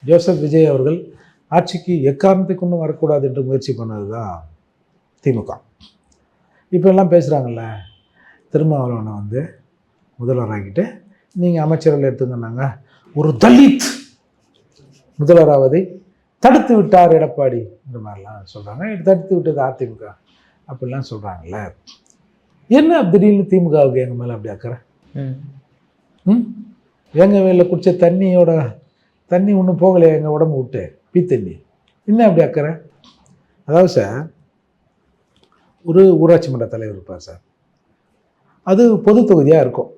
Joseph Vijay அவர்கள் ஆட்சிக்கு எக்காரணத்தை கொண்டு வரக்கூடாது என்று முயற்சி பண்ணது தான் திமுக. இப்போ எல்லாம் பேசுகிறாங்கல்ல, திருமாவளவனை வந்து முதல்வராகிட்டு நீங்கள் அமைச்சர்கள் எடுத்துக்கன்னாங்க, ஒரு தலித் முதல்வராவதை தடுத்து விட்டார் எடப்பாடி இந்த மாதிரிலாம் சொல்கிறாங்க. தடுத்து விட்டது அதிமுக அப்படிலாம் சொல்கிறாங்கல்ல. என்ன திடீர்னு திமுகவுக்கு எங்கள் மேலே அப்படி அக்கறை? எங்கள் வேலையில் குடித்த தண்ணி ஒன்றும் போகலையே எங்கள் உடம்பு விட்டு, தண்ணி என்ன அப்படி அக்கறை? அதாவது சார், ஒரு ஊராட்சி மன்ற தலைவர் இருப்பார் சார், அது பொது தொகுதியாக இருக்கும்.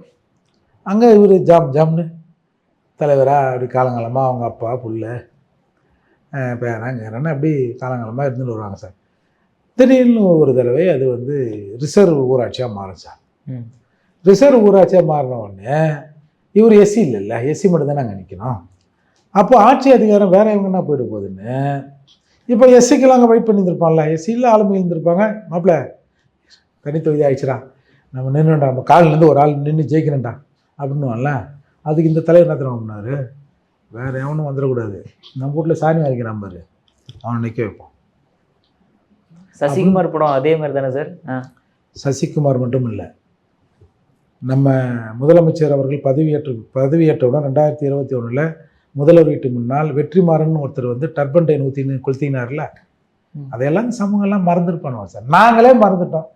அங்கே இவர் ஜாம்னு தலைவராக அப்படி காலங்காலமாக அவங்க அப்பா புள்ள பேரன்னு அப்படி காலங்காலமாக இருந்துட்டு வருவாங்க சார். திடீர்னு ஒரு தடவை அது வந்து ரிசர்வ் ஊராட்சியாக மாறும் சார். ரிசர்வ் ஊராட்சியாக மாறின உடனே இவர் எஸ்சி இல்லைல்ல, எஸ்சி மட்டும் தான் நாங்கள் நிற்கணும். அப்போ ஆட்சி அதிகாரம் வேற இவங்கன்னா போயிட போகுதுன்னு இப்போ எஸ்சிக்கெல்லாம் அங்கே வெயிட் பண்ணியிருந்திருப்பான்ல, எஸ்சியில் ஆளுமை இருந்திருப்பாங்க. மாப்பிள்ள தனி தொகுதி ஆயிடுச்சுடா, நம்ம நின்றுடா, நம்ம காலிலேருந்து ஒரு ஆள் நின்று ஜெயிக்கணும்டா அப்படின்னுவான்ல. அதுக்கு இந்த தலைவர் என்ன பண்ணாரு, வேறு எவனும் வந்துடக்கூடாது, நம்ம வீட்டில் சாணி வாங்கிக்கிறான் பாரு, அவனை நிற்க வைப்போம். சசிகுமார் படம் அதே மாதிரி தானே சார்? சசிகுமார் மட்டும் இல்லை, நம்ம முதலமைச்சர் அவர்கள் பதவியேற்றவுடன் 2021 முதல்வர் வீட்டு முன்னால் வெற்றிமாறன் ஒருத்தர் வந்து டர்பன்டை ஊற்றின்னு கொளுத்தினார்ல, அதையெல்லாம் சமூகம்லாம் மறந்துருப்பானோ சார். நாங்களே மறந்துட்டோம்.